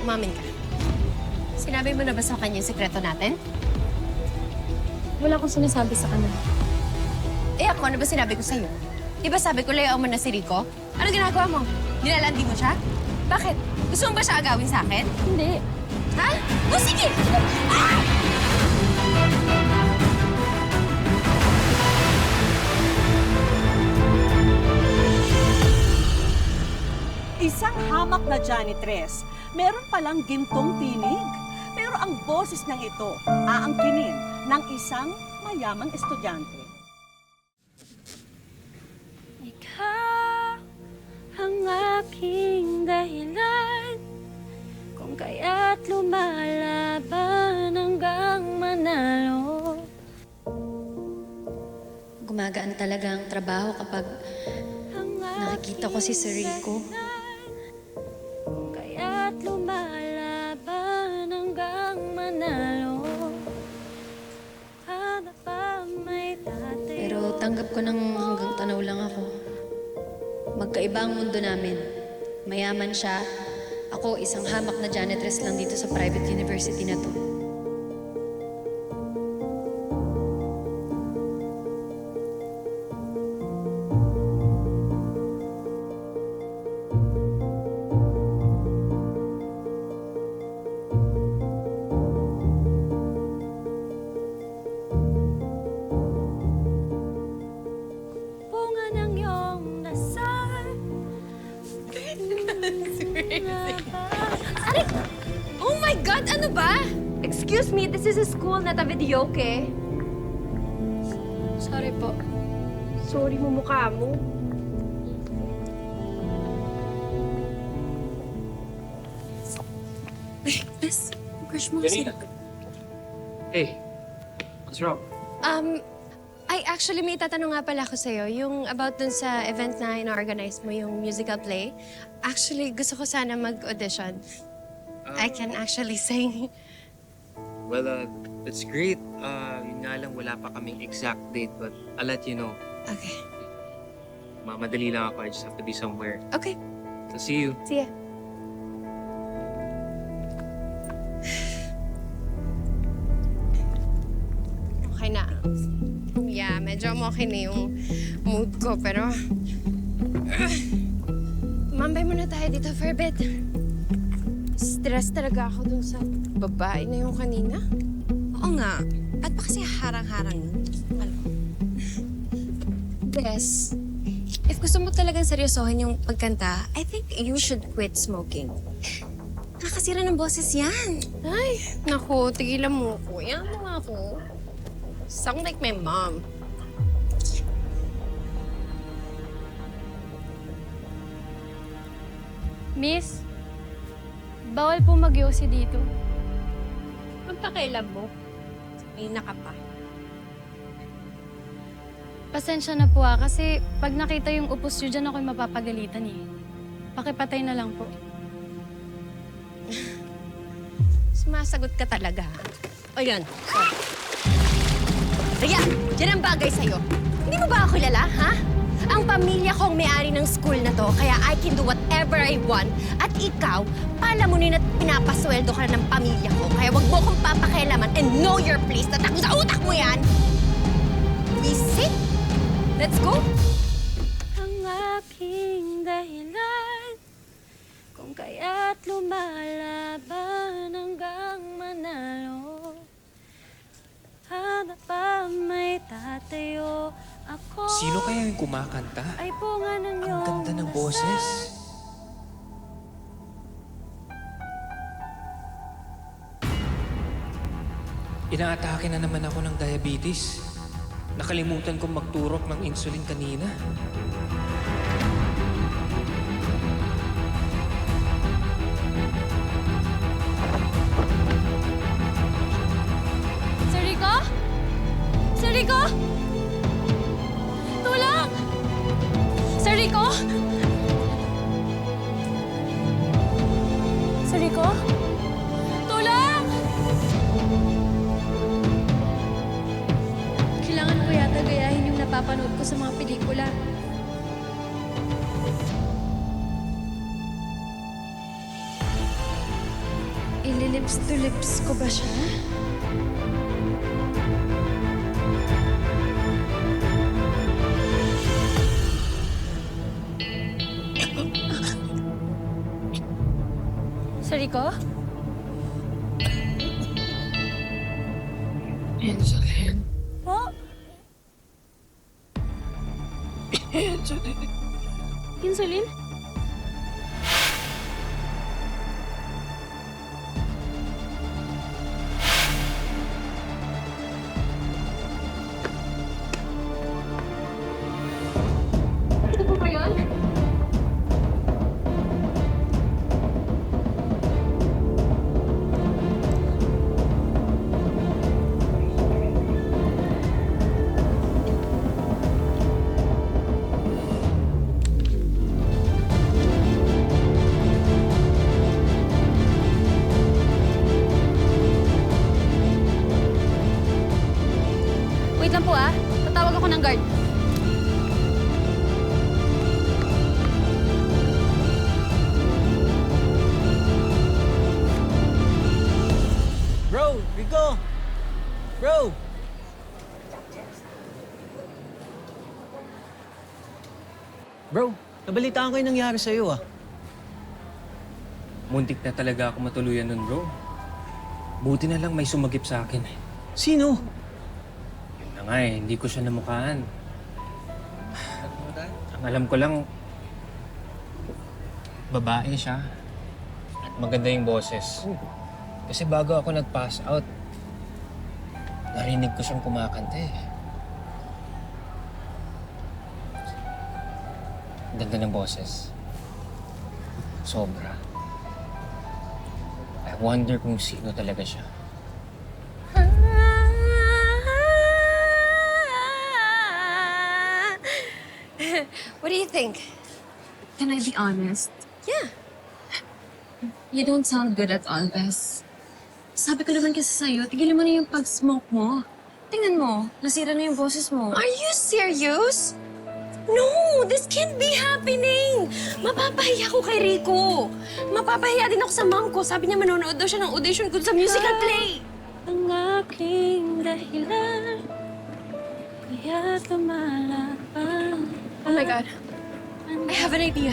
Umamin ka. Sinabi mo na ba sa kanya yung sekreto natin? Wala akong sinasabi sa kanya. Eh ako, ano ba sinabi ko sa'yo? Di ba sabi ko layaw mo na si Rico? Ano ginagawa mo? Nilalandi mo siya? Bakit? Gusto mo ba siya agawin sa akin? Hindi. Ha? O sige! Ah! Isang hamak na janitress, meron palang gintong tinig. Pero ang boses ng ito, aangkinin ng isang mayamang estudyante. Ikaw ang aking dahilan kung kaya't lumalaban hanggang manalo. Gumagaan talaga ang trabaho kapag nakikita ko si Sir Rico. Kung kaya't lumalaban hanggang manalo. Para pa may tatay. Pero tanggap ko nang hanggang tanaw lang ako. Magkaiba ang mundo namin. Mayaman siya. Ako, isang hamak na janitress lang dito sa private university na to. Bunga ng iyong dasal. Aray! Oh my God! Ano ba? Excuse me, this is a school, not a video, okay? Sorry po. Sorry mo mukha mo. Miss, crush mo Janina. Hey, what's wrong? Actually, may tatanong nga pala ako sa'yo. Yung about dun sa event na ina-organize mo, yung musical play. Actually, gusto ko sana mag-audition. I can actually sing. Well, that's great. Yun nga lang, wala pa kaming exact date, but I'll let you know. Okay. Mamadali lang ako. I just have to be somewhere. Okay. So, see you. See ya. Okay na. Yeah, medyo okay na yung mood ko, pero... Mambay muna tayo dito for a bit. Stress talaga ako dun sa babae na yung kanina. Oo nga. Ba't ba kasi harang-harang yun? Alam mo. Bes, if gusto mo talagang seryosohin yung pagkanta, I think you should quit smoking. Nakakasira ng boses yan. Ay, naku, tigilan mo ko. Yan mo nga ako. Sound like my mom. Miss, bawal po mag-yosi dito. Magpakailan mo. May naka pa. Pasensya na po kasi pag nakita yung upos nyo dyan, ako'y mapapagalitan eh. Pakipatay na lang po. Sumasagot ka talaga. O yun. Oh. Ria, yan ang bagay sa'yo. Hindi mo ba ako kilala, ha? Ang pamilya kong may-ari ng school na to, kaya I can do whatever I want. At ikaw, palamunin at pinapasweldo ka na ng pamilya ko. Kaya wag mo akong papakialaman and know your place. Tatak sa utak mo yan! Visit? Let's go! Ang aking dahilan kung kaya't lumalaban hanggang manalo. Hanap pa may tatayo ako. Sino kaya yung kumakanta? Ay bunga ng Ang iyong ganda ng dasal. boses. Inaatake na naman ako ng diabetes. Nakalimutan kong magturok ng insulin kanina. Sir Rico? Sir Rico? Tulong! Sir Rico? Sir Rico? Tulong! Kailangan ko yata gayahin yung napapanood ko sa mga pelikula. Lips to lips ko ba siya? Sariko? Po? Insulin? Ito po ba yun? Wait lang po tatawag ako ng guard. Bro, Rico! Bro! Bro, nabalitaan ko yung nangyari sa'yo Muntik na talaga ako matuluyan nun, bro. Buti na lang may sumagip sa akin. Sino? Yun na nga hindi ko siya namukhaan. Ang alam ko lang, babae siya. At maganda yung boses. Kasi bago ako nag-pass out, narinig ko siyang kumakanta Ganda ng boses. Sobra. I wonder kung sino talaga siya. What do you think? Can I be honest? Yeah. You don't sound good at all, Bess. Sabi ko naman kasi sa'yo, tigilan mo na yung pag-smoke mo. Tingnan mo, nasira na yung boses mo. Are you serious? No, this can't be happening. Mapapahiya ko kay Rico. Mapapahiya din ako sa mom ko. Sabi niya manonood daw siya ng audition ko sa musical play. Ang aking dahilan, kaya lumalaban. Oh my God. I have an idea.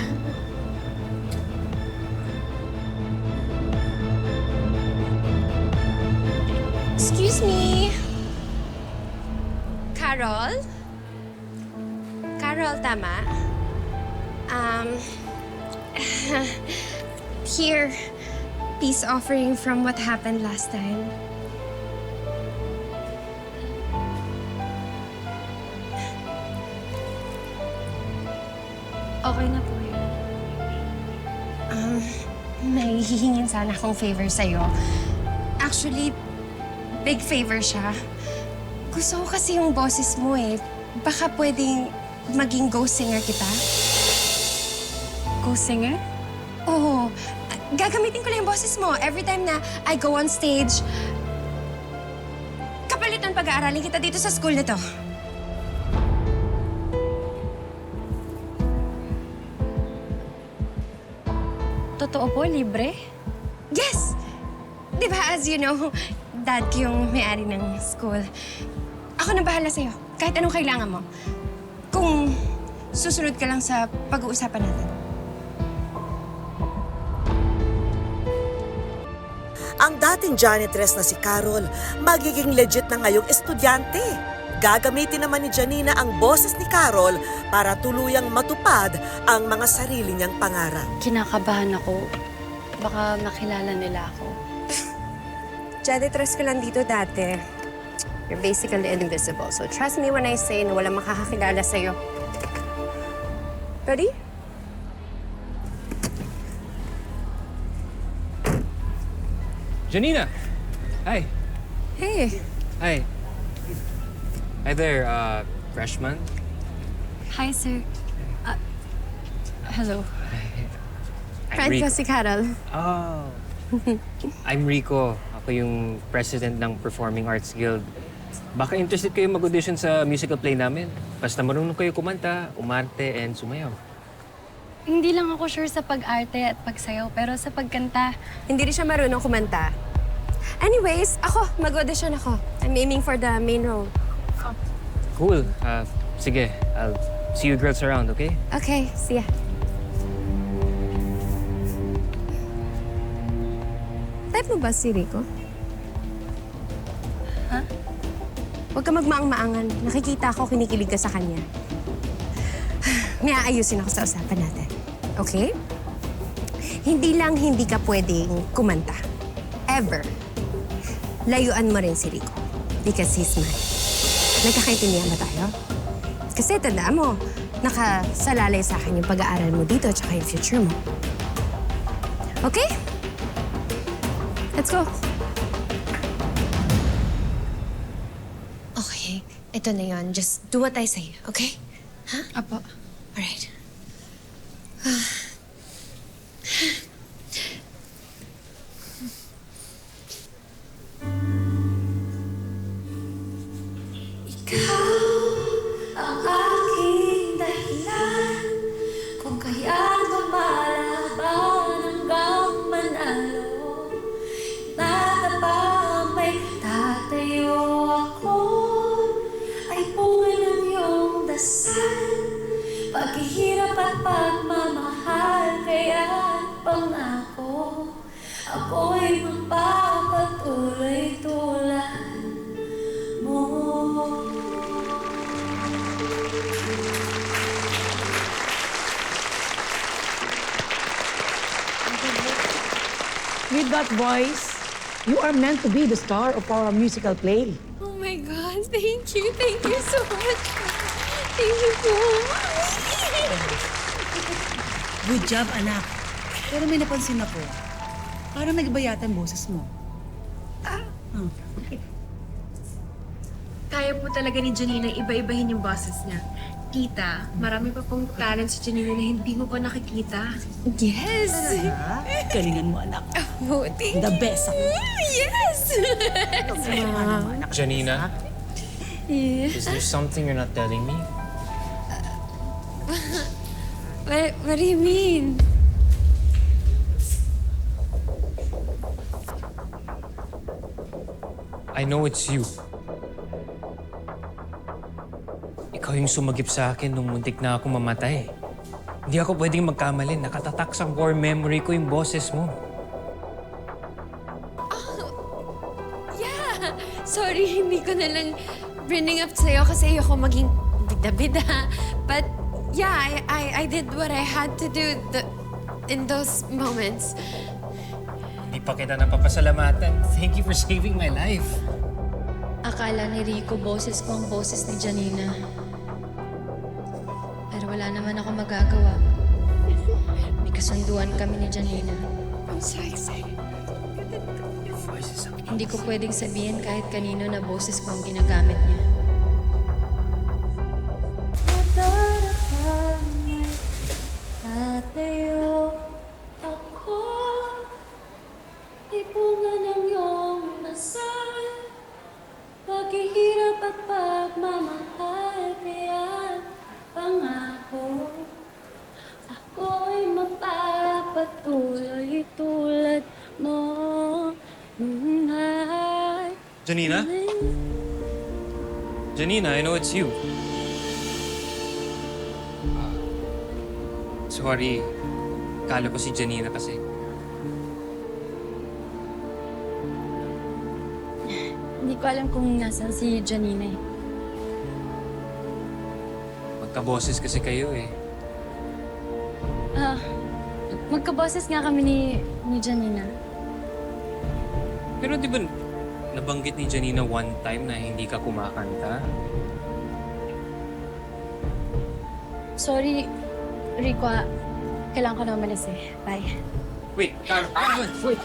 Excuse me. Carol? Carol, tama? Here, peace offering from what happened last time. Okay na po yun. May hihingin sana akong favor sa'yo. Actually, big favor siya. Gusto ko kasi yung boses mo Baka pwedeng maging ghost singer kita? Ghost singer? Oo. Gagamitin ko lang yung boses mo every time na I go on stage. Kapalit ng pag-aaralin kita dito sa school na to. Totoo po, libre? Yes! Di ba, as you know, dad ko yung may-ari ng school. Ako na bahala sa'yo. Kahit anong kailangan mo. Kung susunod ka lang sa pag-uusapan natin. Ang dating janitress na si Carol, magiging legit na ngayong estudyante. Gagamitin naman ni Janina ang boses ni Carol para tuluyang matupad ang mga sarili niyang pangarap. Kinakabahan ako. Baka makilala nila ako. Janitress ko lang dito dati. You're basically invisible. So trust me when I say na walang makakakilala sa'yo. Ready? Janina! Hi! Hey! Hi. Hi there, freshman? Hi, sir. Hello. Friend ko si Carol. Oh. I'm Rico. Ako yung president ng Performing Arts Guild. Baka interested kayo mag-audition sa musical play namin. Basta marunong kayo kumanta, umarte, and sumayaw. Hindi lang ako sure sa pag-arte at pagsayaw, pero sa pagkanta, Hindi rin siya marunong kumanta. Anyways, ako, mag-audition ako. I'm aiming for the main role. Cool. Sige, I'll see you girls around, okay? Okay, see ya. Type mo ba si Rico? Ha? Huwag ka magmaang-maangan. Nakikita ko, kinikilig ka sa kanya. May aayusin ako sa usapan natin. Okay? Hindi lang hindi ka pwedeng kumanta. Ever. Layuan mo rin si Rico. Because he's mine. Nagkakaintindihan ba tayo? Kasi tandaan mo, nakasalalay sa akin yung pag-aaral mo dito at yung future mo. Okay? Let's go. Okay, ito na yon. Just do what I say, okay? Ha? Apo. Alright. Ang aking dahilan kung kaya't lumalaban hanggang manalo. Natapang may tatayo ako ay bunga ng iyong dasal. Paghihirap at pagmamahal kaya't pangako ako'y magpapatuloy tulad mo. With that voice, you are meant to be the star of our musical play. Oh my God, thank you. Thank you so much. Thank you po. Good job, anak. Pero may napansin ako. Parang nag-iba yata ang boses mo. Kaya po talaga ni Janina iba-ibahin yung boses niya. Tita, marami pa pong talent si Janina na hindi mo pa nakikita. Yes. Galingan mo, anak. Oh, thank The best ako. Yes. Janina, is there something you're not telling me? What do you mean? I know it's you. Ikaw yung sumagip sa akin nung muntik na ako mamatay. Hindi ako pwedeng magkamali. Nakatatak sa core memory ko yung boses mo. Yeah. Sorry, hindi ko na lang bring up sa'yo kasi ayoko maging bida-bida. But yeah, I did what I had to do in those moments. Hindi pa kita napapasalamatan. Thank you for saving my life. Akala ni Rico boses ko ang boses ni Janina. Pero wala naman ako magagawa. May kasunduan kami ni Janina. I'm so excited. Your voice is amazing. Hindi ko pwedeng sabihin kahit kanino na boses ko ang ginagamit niya. Tatayo ako, ipunga ng iyong dasal. Paghihirap at pagmamahal, kaya pangako ako'y magpapatuloy tulad mo. Janina? Janina, I know it's you. Sorry. Kala ko si Janina kasi. Hindi ko alam kung nasaan si Janina eh. Magkaboses kasi kayo eh. Magkaboses nga kami ni Janina. Pero di ba nabanggit ni Janina one time na hindi ka kumakanta? Sorry, Rico. Kailangan ko na umalis eh. Bye. Wait, Carol! Wait!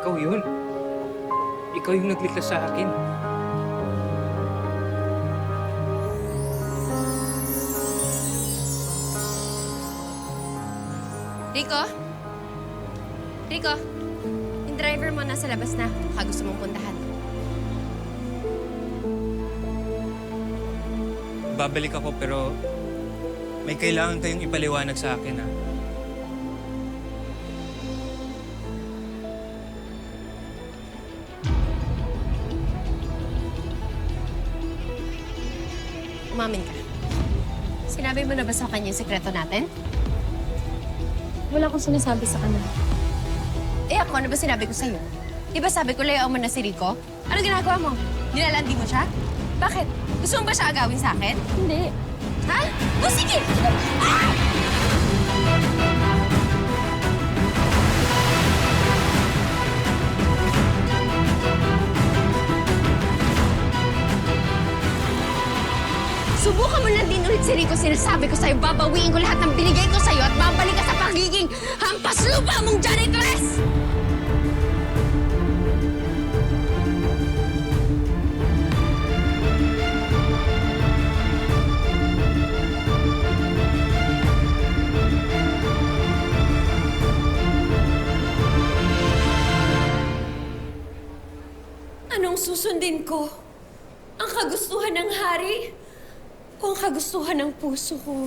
Ikaw yun. Ikaw yung naglikha sa akin. Rico? Rico? Yung driver mo nasa labas na. Baka gusto mong puntahan. babalik ako pero may kailangan kayong ipaliwanag sa akin, ha? Umamin ka. Sinabi mo na ba sa kanya yung sekreto natin? Wala akong sinasabi sa kanya. Eh ako, ano ba sinabi ko sa'yo? Di ba sabi ko layaan mo na si Rico? Ano ginagawa mo? Nilalandi mo siya? Bakit? Gusto mo ba siya agawin sa akin? Hindi. Ha? O sige! Ah! Subukan mo lang din ulit si Rico. Sinasabi ko sa'yo, babawiin ko lahat ng binigay ko sa'yo at babalik ka sa pagiging hampas lupa mong janitress! Anong susundin ko? Ang kagustuhan ng hari? O ang kagustuhan ng puso ko?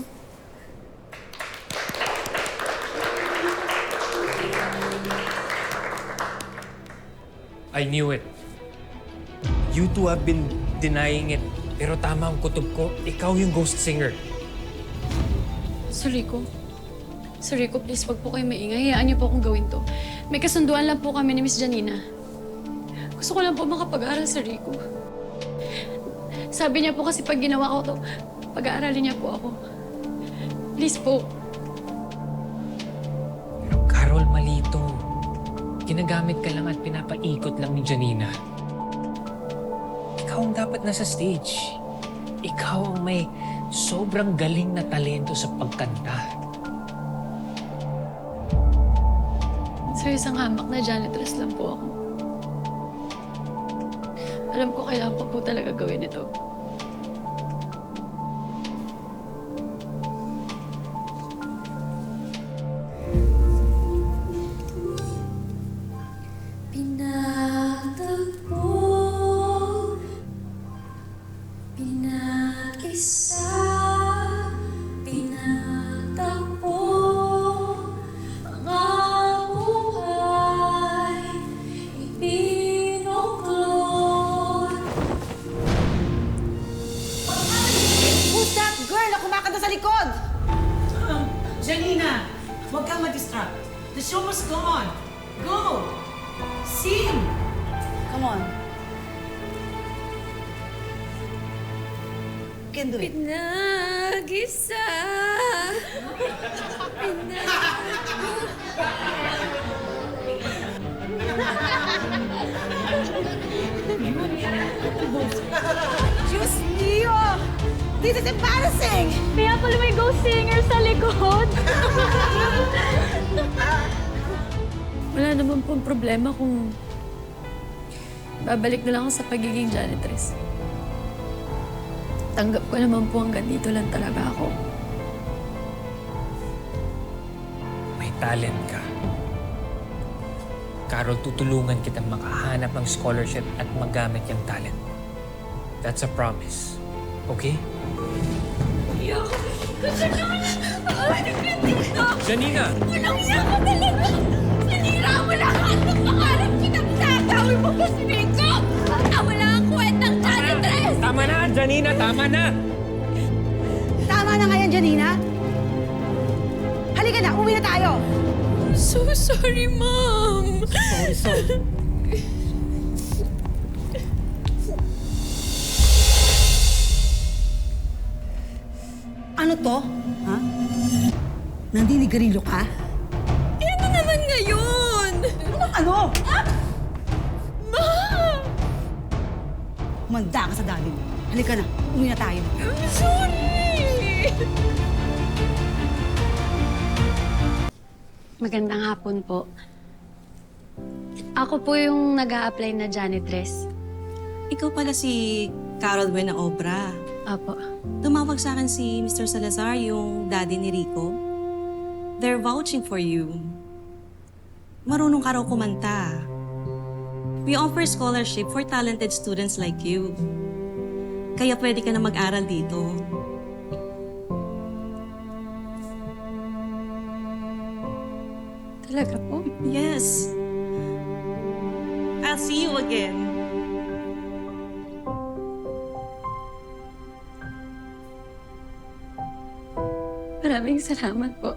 I knew it. You two have been denying it. Pero tama ang kutob ko, ikaw yung ghost singer. Sir Rico. Sir Rico, please, wag po kayo maingay. Hayaan niyo po akong gawin to. May kasunduan lang po kami ni Miss Janina. Gusto ko lang po makapag-aral, Sir Rico. Sabi niya po kasi pag ginawa ko to, pag-aaralin niya po ako. Please po. Pero Carol, mali ito. Ginagamit ka lang at pinapaikot lang ni Janina. Ikaw ang dapat nasa stage. Ikaw ang may sobrang galing na talento sa pagkanta. Sir, isang hamak na janitress lang po ako. Alam ko kailangan pa po talaga gawin ito. Pinatagpo, pinag-isa, pinatagpo, mga buhay, ipinoklot. Who's that girl na kumakanta sa likod? Janina, huwag kang ma-distract. The show must go on. Go! Sing! Come on. You can do it. Pinag-isa. Diyos niyo! This is embarrassing! Kaya pala may ghost singer sa likod. Wala naman pong problema kung babalik na lang ako sa pagiging janitress. Tanggap ko naman po hanggang dito lang talaga ako. May talent ka. Carol, tutulungan kitang makahanap ng scholarship at magamit yung talent. That's a promise. Okay? Janina! Walang iya ka talaga! Nanira mo lahat ng pangarap pinagtatawin mo ba si Rico? Wala ang kwentang janitress! Tama na, Janina! Tama na! Tama na nga yan, Janina. Halika na, uwi na tayo. So sorry, Mom! Sorry. Ano to? Ha? Nandinigarilyo ka? Eh, ano naman ngayon? Ano? Ma! Humanda ka sa daddy mo. Halika na, uwi na tayo. I'm sorry! Magandang hapon po. Ako po yung nag-a-apply na janitress. Ikaw pala si Carol Buena Obra. Apo. Tumawag sa akin si Mr. Salazar, yung daddy ni Rico. They're vouching for you. Marunong ka raw kumanta. We offer scholarship for talented students like you. Kaya pwede ka na mag-aral dito. Talaga po? Yes. I'll see you again. Maraming salamat po.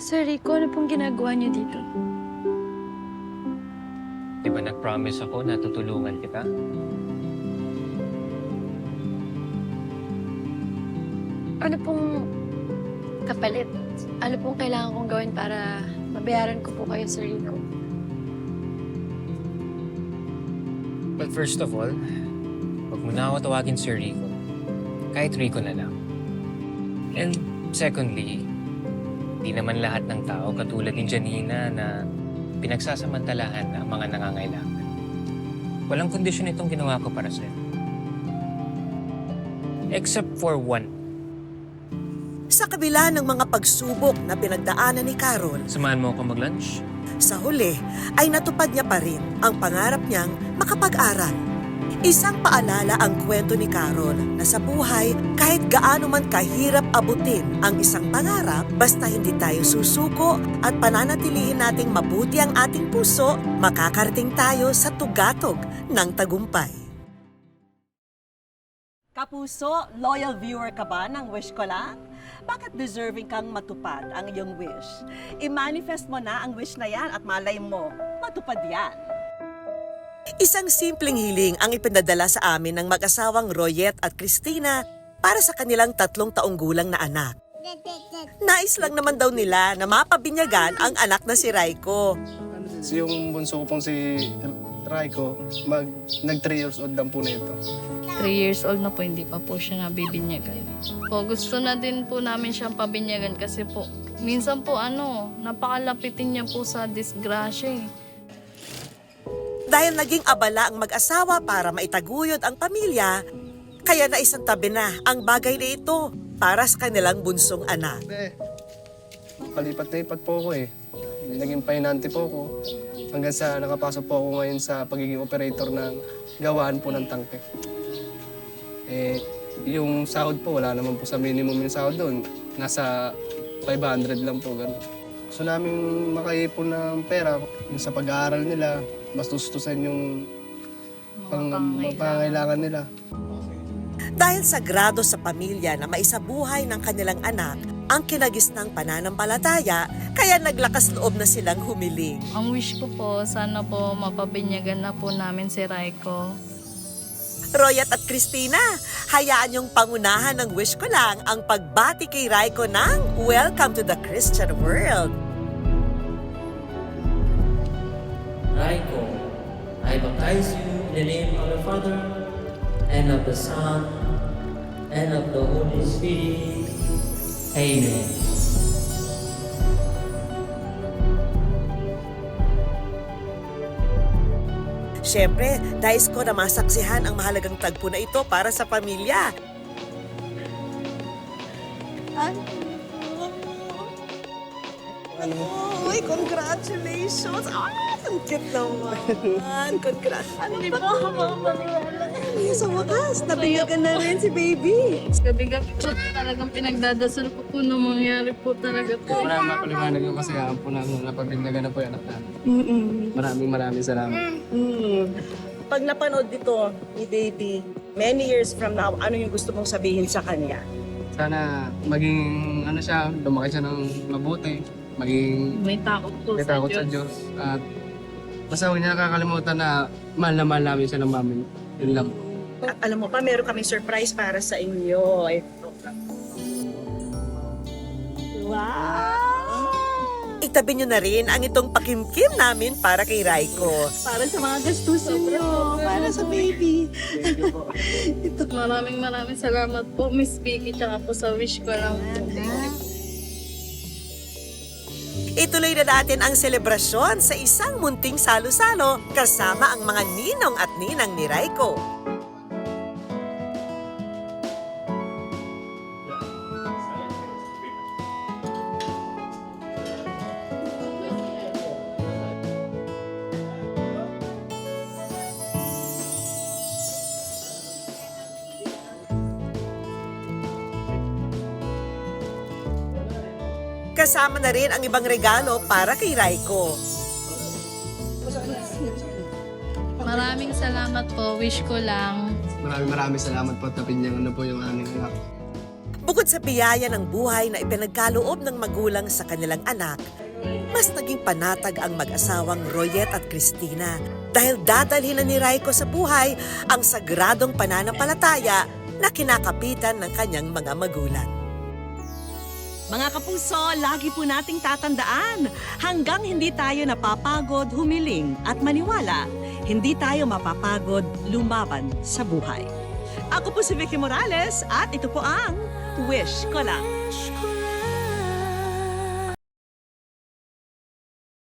Sir Rico, ano pong ginagawa niyo dito? Di ba nag-promise ako na tutulungan kita? Ano pong kapalit? Ano pong kailangan kong gawin para mabayaran ko po kayo, Sir Rico? Well, first of all, huwag mo na ako tawagin Sir Rico. Kahit Rico na lang. And secondly, di naman lahat ng tao katulad ni Janina na pinagsasamantalahan ng mga nangangailangan. Walang kondisyon itong ginawa ko para sa'yo. Except for one. Sa kabila ng mga pagsubok na pinagdaanan ni Carol, Samahan mo ako mag-lunch? sa huli ay natupad niya pa rin ang pangarap niyang makapag-aral. Isang paalala ang kwento ni Carol na sa buhay, kahit gaano man kahirap abutin ang isang pangarap, basta hindi tayo susuko at pananatilihin nating mabuti ang ating puso, makakarating tayo sa tugatog ng tagumpay. Kapuso, loyal viewer ka ba ng Wish Ko Lang? Bakit deserving kang matupad ang iyong wish? I-manifest mo na ang wish na yan at malay mo, matupad yan. Isang simpleng hiling ang ipinadala sa amin ng mag-asawang Royet at Christina para sa kanilang 3 taong gulang na anak. Nais lang naman daw nila na mapabinyagan ang anak na si Raiko. Yung bunso ko pong si Raiko, nag 3 years old lang po na ito. 3 years old na po, hindi pa po siya nabibinyagan. Po, gusto na din po namin siyang pabinyagan kasi po, minsan po napakalapitin niya po sa disgrasya eh. Dahil naging abala ang mag-asawa para maitaguyod ang pamilya, kaya naisantabi na ang bagay na ito para sa kanilang bunsong anak. Palipat-lipat po ako eh. Naging pahinante po ako hanggang sa nakapasok po ako ngayon sa pagiging operator ng gawaan po ng tangke. Yung sahod po, wala naman po sa minimum yung sahod doon. Nasa 500 lang po, ganun. Gusto namin makaipon ng pera yung sa pag-aaral nila, mastustusan yung pangangailangan nila. Dahil sagrado sa pamilya na maisabuhay ng kanilang anak ang kinagisnang pananampalataya, kaya naglakas loob na silang humiling. Ang wish ko po, sana po mapabinyagan na po namin si Raiko. Royet at Christina, hayaan yung pangunahan ng Wish Ko Lang ang pagbati kay Raiko ng Welcome to the Christian World. Raiko, I baptize you in the name of the Father, and of the Son, and of the Holy Spirit. Amen. Siyempre, nais ko na masaksihan ang mahalagang tagpo na ito para sa pamilya. Uy, congratulations! Ang cute naman! Congrats! Hindi po ako makapaniwala. Sa wakas, nabinyagan na rin si baby. Gabi-gabi po talagang pinagdadasal ko po na mangyari po talaga po. Maraming mapaliwanag yung kasayaan po na napabinyagan na po yung anak namin. Maraming salamat. Pag napanood dito ni baby, many years from now, ano yung gusto mong sabihin sa kanya? Sana maging siya, lumaki siya ng mabuti, maging May takot po may takot sa Diyos. At basta huwag niya nakakalimutan na mahal namin siya ng mami. Yun lang. At alam mo pa, meron kaming surprise para sa inyo. Wow! Itabi nyo na rin ang itong pakimkim namin para kay Raiko. Para sa mga gastusin nyo, para sa baby. Maraming salamat po, Miss Vicky, tsaka po sa Wish Ko Lang. Ituloy na natin ang selebrasyon sa isang munting salo-salo kasama ang mga ninong at ninang ni Raiko. Kasama na rin ang ibang regalo para kay Raiko. Maraming salamat po. Wish ko lang. Maraming salamat po. Tapin niya ano po yung aming anak. Bukod sa biyaya ng buhay na ipinagkaloob ng magulang sa kanilang anak, mas naging panatag ang mag-asawang Royet at Cristina dahil dadalhin na ni Raiko sa buhay ang sagradong pananampalataya na kinakapitan ng kanyang mga magulang. Mga kapuso, lagi po nating tatandaan, hanggang hindi tayo napapagod humiling at maniwala, hindi tayo mapapagod lumaban sa buhay. Ako po si Vicky Morales at ito po ang Wish Ko Lang.